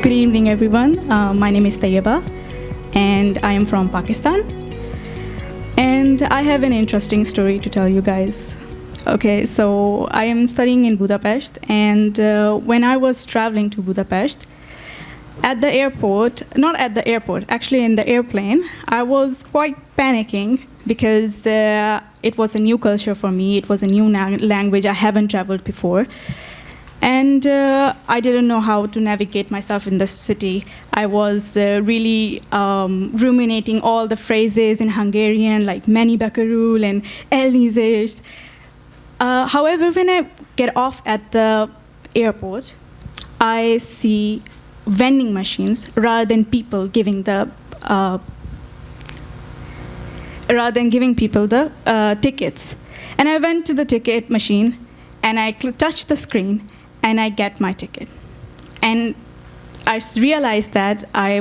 Good evening, everyone. My name is Tayyeba, and I am from Pakistan. And I have an interesting story to tell you guys. Okay, so I am studying in Budapest, and when I was traveling to Budapest, at the airport, not at the airport, actually in the airplane, I was quite panicking because it was a new culture for me. It was a new language. I haven't traveled before. And I didn't know how to navigate myself in the city. I was really ruminating all the phrases in Hungarian, like meni bakarul and elnézést. However, when I get off at the airport, I see vending machines rather than people giving the tickets. And I went to the ticket machine, and I touched the screen, and I get my ticket. And I realized that I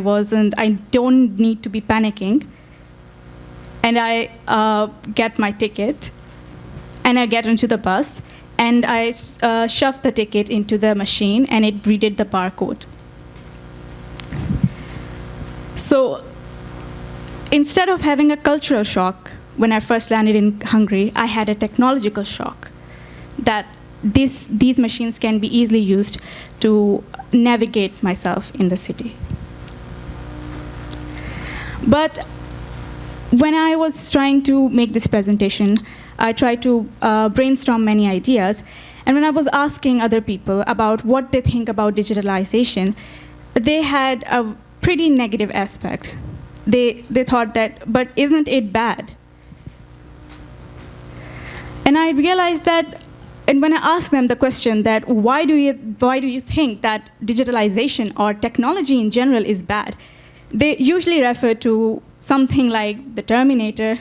don't need to be panicking. And I get my ticket, and I get into the bus, and I shoved the ticket into the machine, and it read the barcode. So instead of having a cultural shock when I first landed in Hungary, I had a technological shock that these machines can be easily used to navigate myself in the city. But when I was trying to make this presentation, I tried to brainstorm many ideas. And when I was asking other people about what they think about digitalization, they had a pretty negative aspect. They thought that, but isn't it bad? And I realized that, and when I asked them the question that why do you think that digitalization or technology in general is bad, they usually refer to something like The Terminator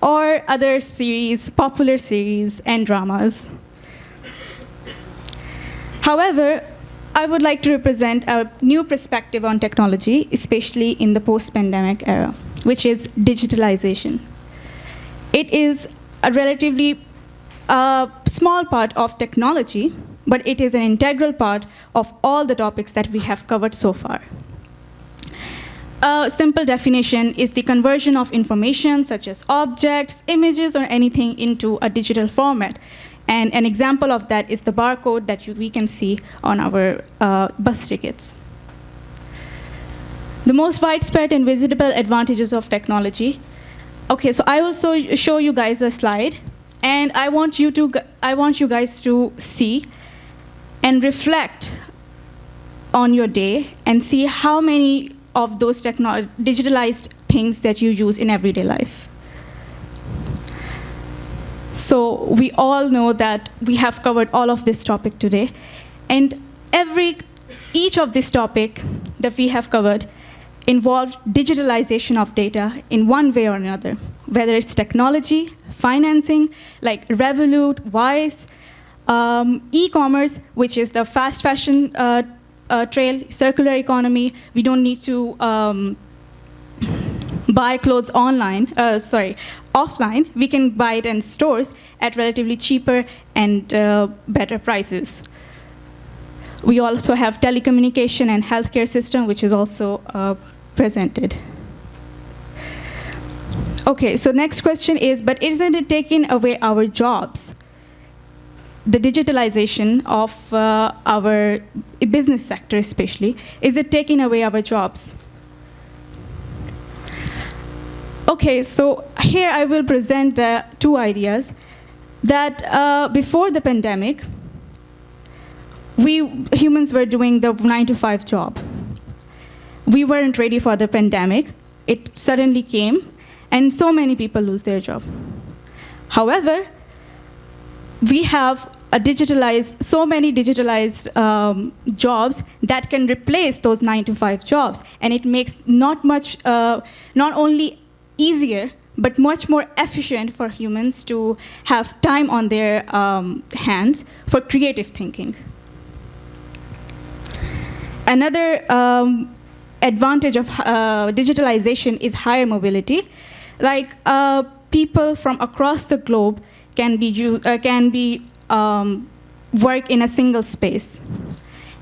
or other series, popular series and dramas. However, I would like to represent a new perspective on technology, especially in the post-pandemic era, which is digitalization. It is a relatively small part of technology, but it is an integral part of all the topics that we have covered so far. A simple definition is the conversion of information, such as objects, images, or anything, into a digital format. And an example of that is the barcode that we can see on our bus tickets. The most widespread and visible advantages of technology. Okay, so I will show you guys a slide, and I want you guys to see and reflect on your day and see how many of those digitalized things that you use in everyday life. So we all know that we have covered all of this topic today, and each of this topic that we have covered involved digitalization of data in one way or another, whether it's technology, financing, like Revolut, Wise, e-commerce, which is the fast fashion trail, circular economy. We don't need to buy clothes offline. We can buy it in stores at relatively cheaper and better prices. We also have telecommunication and healthcare system, which is also presented. Okay, so next question is, but isn't it taking away our jobs? The digitalization of our business sector especially, is it taking away our jobs? Okay, so here I will present the two ideas that before the pandemic, we humans were doing the 9-to-5 job. We weren't ready for the pandemic. It suddenly came, and so many people lose their job. However, we have so many digitalized jobs that can replace those 9-to-5 jobs, and it makes not only easier, but much more efficient for humans to have time on their hands for creative thinking. Another advantage of digitalization is higher mobility. Like people from across the globe can work in a single space.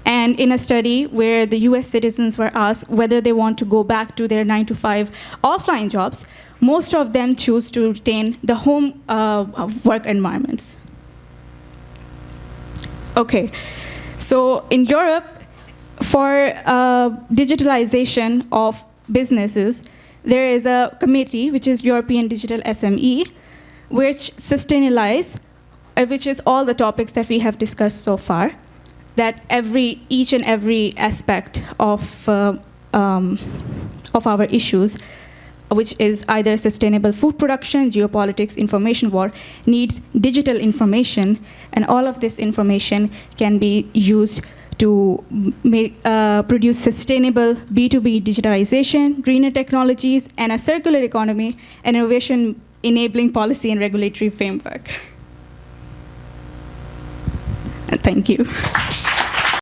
And in a study where the US citizens were asked whether they want to go back to their 9-to-5 offline jobs, most of them choose to retain the home work environments. Okay, so in Europe, for digitalization of businesses, there is a committee, which is European Digital SME, which sustainalize, which is all the topics that we have discussed so far, that each and every aspect of our issues, which is either sustainable food production, geopolitics, information war, needs digital information, and all of this information can be used to produce sustainable B2B digitalization, greener technologies, and a circular economy, and innovation enabling policy and regulatory framework. And thank you.